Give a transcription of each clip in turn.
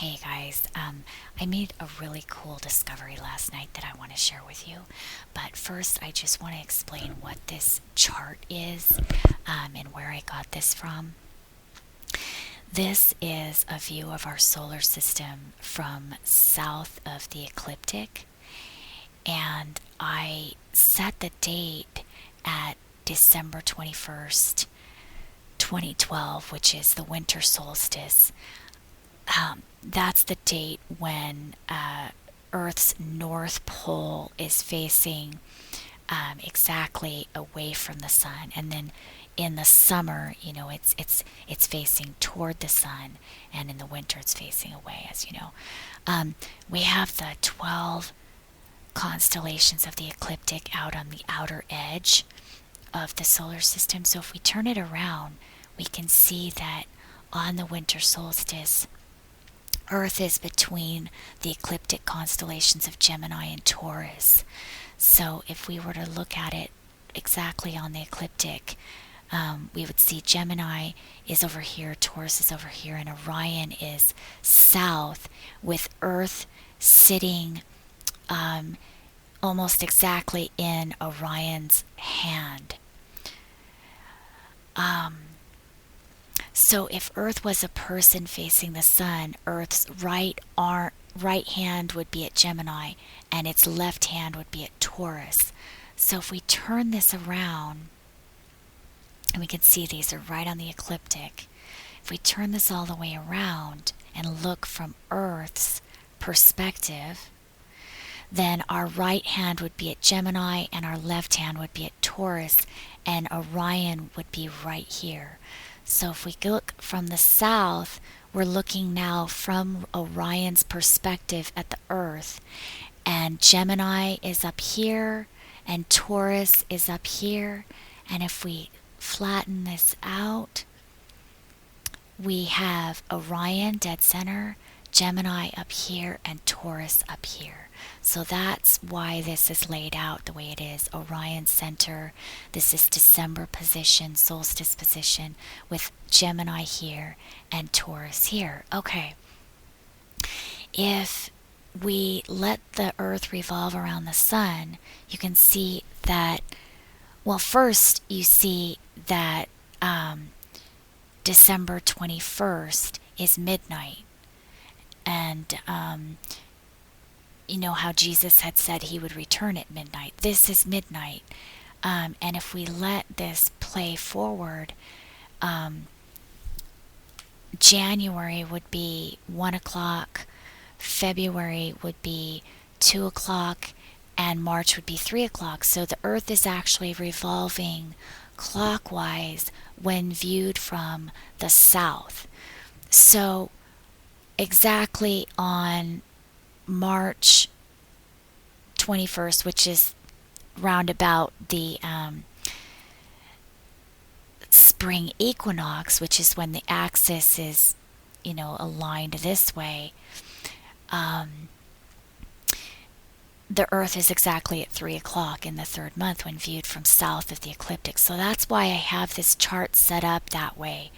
Hey guys, I made a really cool discovery last night that I want to share with you. But first, I just want to explain what this chart is and where I got this from. This is a view of our solar system from south of the ecliptic, and I set the date at December 21st, 2012, which is the winter solstice. That's the date when Earth's North Pole is facing exactly away from the sun, and then in the summer, it's facing toward the sun, and in the winter, it's facing away, as you know. We have the 12 constellations of the ecliptic out on the outer edge of the solar system. So if we turn it around, we can see that on the winter solstice, Earth is between the ecliptic constellations of Gemini and Taurus. So if we were to look at it exactly on the ecliptic, we would see Gemini is over here, Taurus is over here, and Orion is south, with Earth sitting almost exactly in Orion's hand. So if Earth was a person facing the sun, Earth's right hand would be at Gemini, and its left hand would be at Taurus. So if we turn this around, and we can see these are right on the ecliptic. If we turn this all the way around and look from Earth's perspective, then our right hand would be at Gemini and our left hand would be at Taurus, and Orion would be right here. So if we look from the south, we're looking now from Orion's perspective at the Earth, and Gemini is up here and Taurus is up here. And if we flatten this out, we have Orion dead center, Gemini up here, and Taurus up here. So that's why this is laid out the way it is. Orion center, this is December position, solstice position, with Gemini here and Taurus here. Okay. If we let the Earth revolve around the sun, you can see that, well, first you see that December 21st is midnight. And you know how Jesus had said he would return at midnight. This is midnight. And if we let this play forward, January would be 1 o'clock, February would be 2 o'clock, and March would be 3 o'clock. So the Earth is actually revolving clockwise when viewed from the south. So exactly on March 21st, which is round about the spring equinox, which is when the axis is, aligned this way, the Earth is exactly at 3 o'clock in the third month when viewed from south of the ecliptic. So that's why I have this chart set up that way,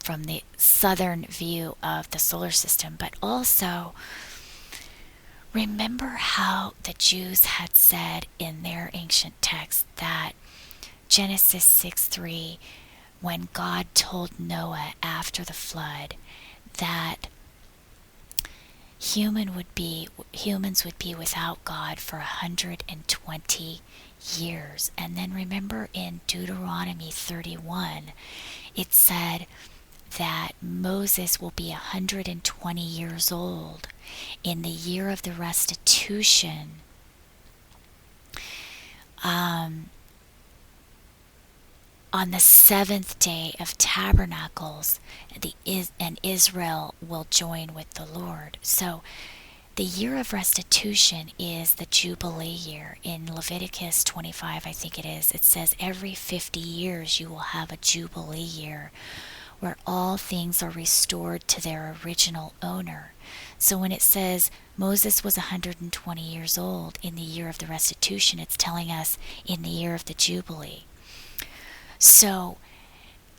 from the southern view of the solar system. But also, remember how the Jews had said in their ancient text that Genesis 6:3, when God told Noah after the flood that humans would be without God for 120 years. And then remember in Deuteronomy 31, it said that Moses will be 120 years old in the year of the restitution. On the seventh day of tabernacles, and Israel will join with the Lord. So the year of restitution is the Jubilee year. In Leviticus 25, I think it is, it says every 50 years you will have a Jubilee year where all things are restored to their original owner. So when it says Moses was 120 years old in the year of the restitution, it's telling us in the year of the Jubilee. So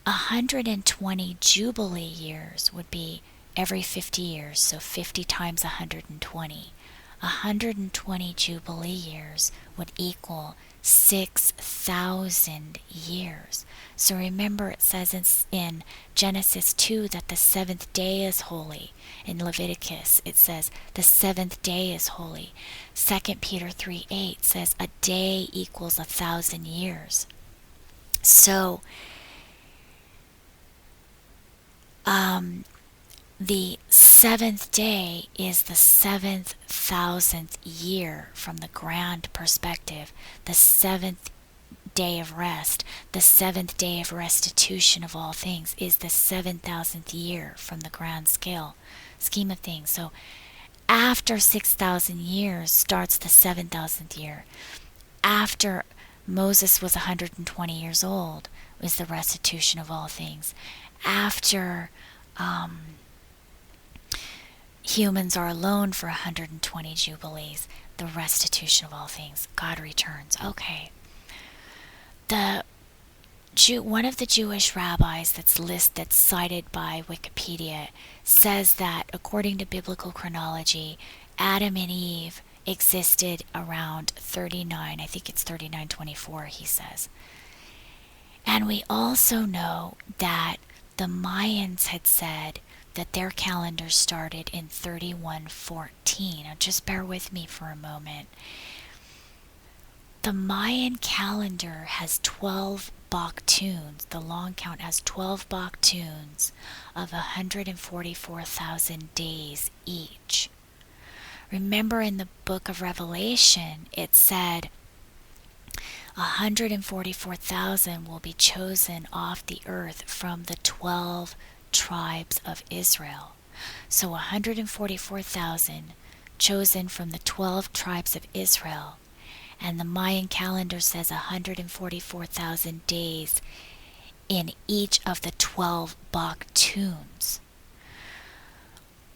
120 Jubilee years would be every 50 years, so 50 times 120. 120 Jubilee years would equal 6,000 years. So remember, it says in Genesis 2 that the seventh day is holy. In Leviticus, it says the seventh day is holy. 2 Peter 3:8 says a day equals 1,000 years. So, the seventh day is the 7,000th year from the grand perspective. The seventh day of rest, the seventh day of restitution of all things, is the 7,000th year from the grand scheme of things. So after 6,000 years starts the 7,000th year. After Moses was 120 years old is the restitution of all things. After humans are alone for 120 jubilees, the restitution of all things. God returns. Okay. One of the Jewish rabbis that's cited by Wikipedia says that according to biblical chronology, Adam and Eve existed around 39. I think it's 3924, he says. And we also know that the Mayans had said that their calendar started in 3114. Now just bear with me for a moment. The Mayan calendar has 12 Baktuns. The long count has 12 Baktuns of 144,000 days each. Remember, in the book of Revelation, it said 144,000 will be chosen off the earth from the 12 tribes of Israel. So 144,000 chosen from the 12 tribes of Israel. And the Mayan calendar says 144,000 days in each of the 12 Baktuns.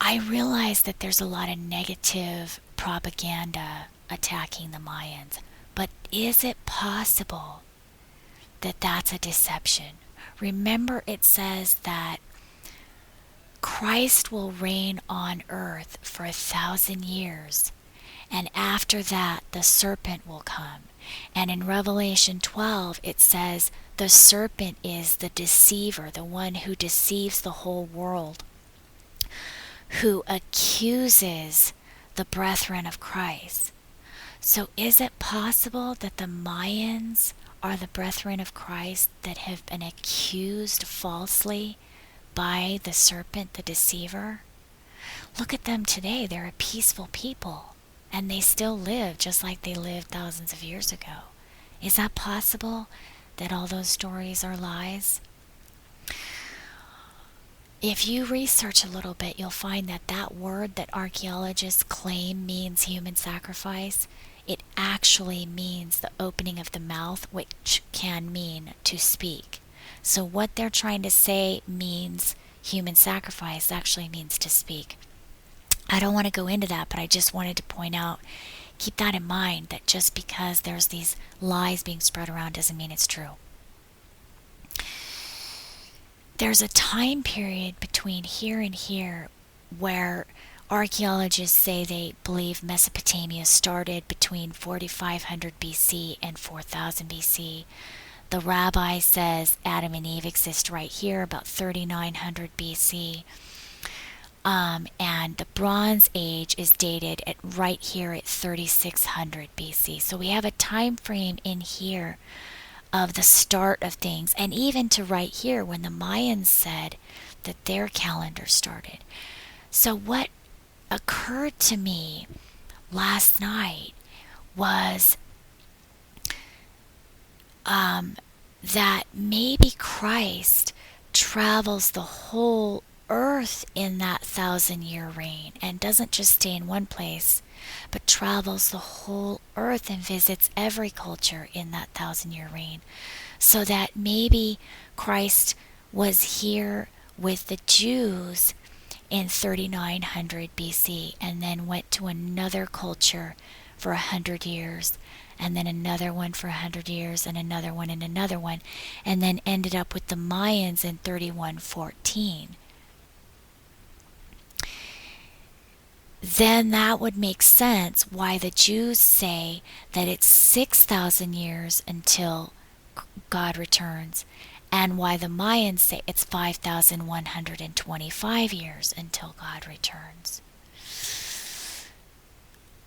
I realize that there's a lot of negative propaganda attacking the Mayans, but is it possible that that's a deception? Remember, it says that Christ will reign on earth for 1,000 years, and after that the serpent will come. And in Revelation 12 it says the serpent is the deceiver, the one who deceives the whole world, who accuses the brethren of Christ. So is it possible that the Mayans are the brethren of Christ that have been accused falsely by the serpent, the deceiver? Look at them today. They're a peaceful people, and they still live just like they lived thousands of years ago. Is that possible, that all those stories are lies? If you research a little bit, you'll find that that word that archaeologists claim means human sacrifice, it actually means the opening of the mouth, which can mean to speak. So what they're trying to say means human sacrifice actually means to speak. I don't want to go into that, but I just wanted to point out, keep that in mind, that just because there's these lies being spread around doesn't mean it's true. There's a time period between here and here where archaeologists say they believe Mesopotamia started between 4500 BC and 4000 BC. The rabbi says Adam and Eve exist right here, about 3900 BC. And the Bronze Age is dated at right here at 3600 BC. So we have a time frame in here of the start of things, and even to right here when the Mayans said that their calendar started. So what occurred to me last night was that maybe Christ travels the whole earth in that 1,000-year reign and doesn't just stay in one place, but travels the whole earth and visits every culture in that 1,000-year reign. So that maybe Christ was here with the Jews in 3900 BC and then went to another culture for 100 years, and then another one for 100 years, and another one, and then ended up with the Mayans in 3114. then that would make sense why the Jews say that it's 6,000 years until God returns, and why the Mayans say it's 5,125 years until God returns.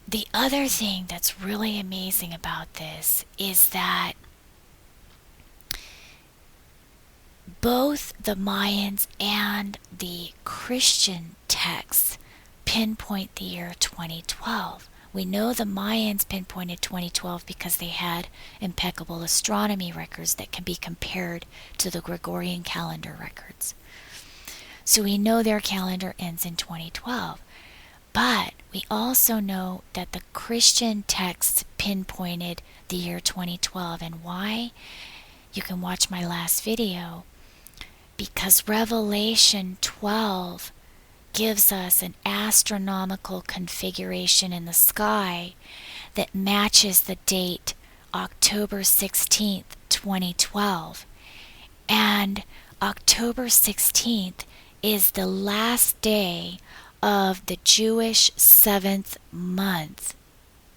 The other thing that's really amazing about this is that both the Mayans and the Christian texts pinpoint the year 2012. We know the Mayans pinpointed 2012 because they had impeccable astronomy records that can be compared to the Gregorian calendar records. So we know their calendar ends in 2012. But we also know that the Christian texts pinpointed the year 2012. And why? You can watch my last video. Because Revelation 12 gives us an astronomical configuration in the sky that matches the date October 16th, 2012. And October 16th is the last day of the Jewish 7th month,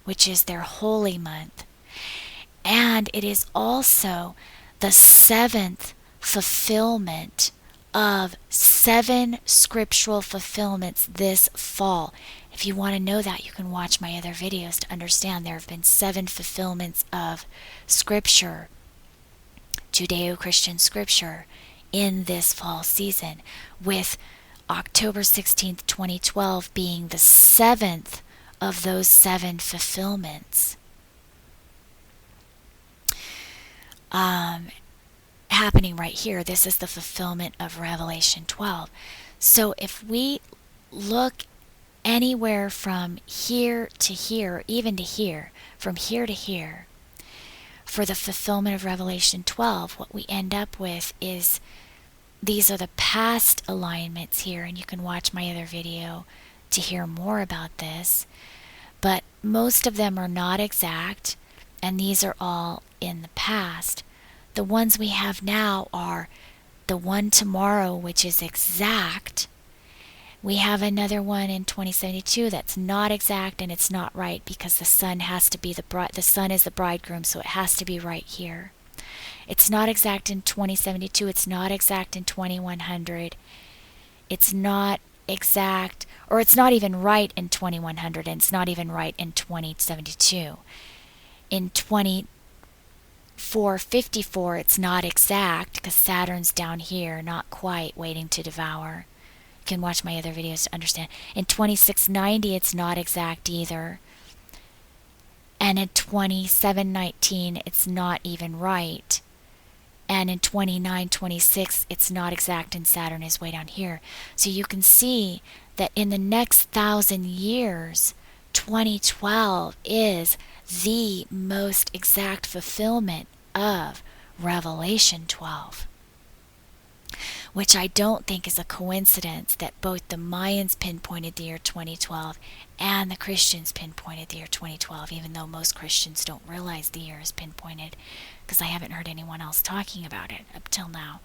which is their holy month. And it is also the 7th fulfillment of 7 scriptural fulfillments this fall. If you want to know that, you can watch my other videos to understand there have been 7 fulfillments of scripture, Judeo-Christian scripture, in this fall season, with October 16th, 2012 being the 7th of those 7 fulfillments. Happening right here. This is the fulfillment of Revelation 12. So if we look anywhere from here to here, even to here, from here to here, for the fulfillment of Revelation 12, what we end up with is these are the past alignments here, and you can watch my other video to hear more about this. But most of them are not exact, and these are all in the past. The ones we have now are the one tomorrow, which is exact. We have another one in 2072 that's not exact, and it's not right because the sun has to be the sun is the bridegroom, so it has to be right here. It's not exact in 2072, it's not exact in 2100. It's not exact, or it's not even right in 2100, and it's not even right in 2072. In 2454, it's not exact because Saturn's down here, not quite, waiting to devour. You can watch my other videos to understand. In 2690, it's not exact either. And in 2719, it's not even right. And in 2926, it's not exact, and Saturn is way down here. So you can see that in the next 1,000 years, 2012 is the most exact fulfillment of Revelation 12. Which I don't think is a coincidence that both the Mayans pinpointed the year 2012 and the Christians pinpointed the year 2012, even though most Christians don't realize the year is pinpointed, because I haven't heard anyone else talking about it up till now.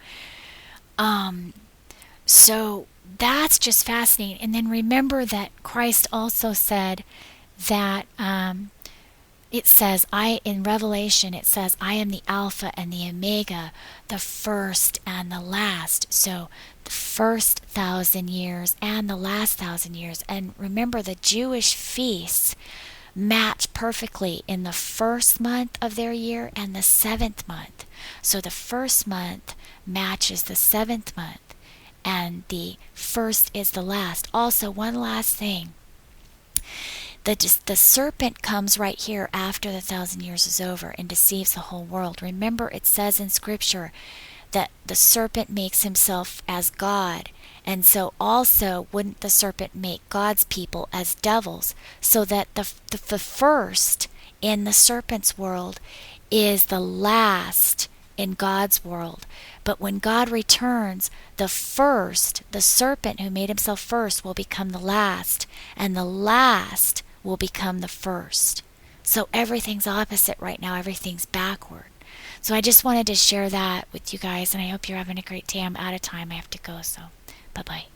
So that's just fascinating. And then remember that Christ also said that it says, in Revelation, it says, I am the Alpha and the Omega, the first and the last. So the first 1,000 years and the last 1,000 years. And remember, the Jewish feasts match perfectly in the first month of their year and the 7th month. So the first month matches the 7th month, and the first is the last. Also, one last thing. The serpent comes right here after the 1,000 years is over and deceives the whole world. Remember, it says in Scripture that the serpent makes himself as God. And so also, wouldn't the serpent make God's people as devils? So that the first in the serpent's world is the last in God's world. But when God returns, the first, the serpent who made himself first, will become the last. And the last will become the first. So everything's opposite right now. Everything's backward. So I just wanted to share that with you guys, and I hope you're having a great day. I'm out of time. I have to go, so bye-bye.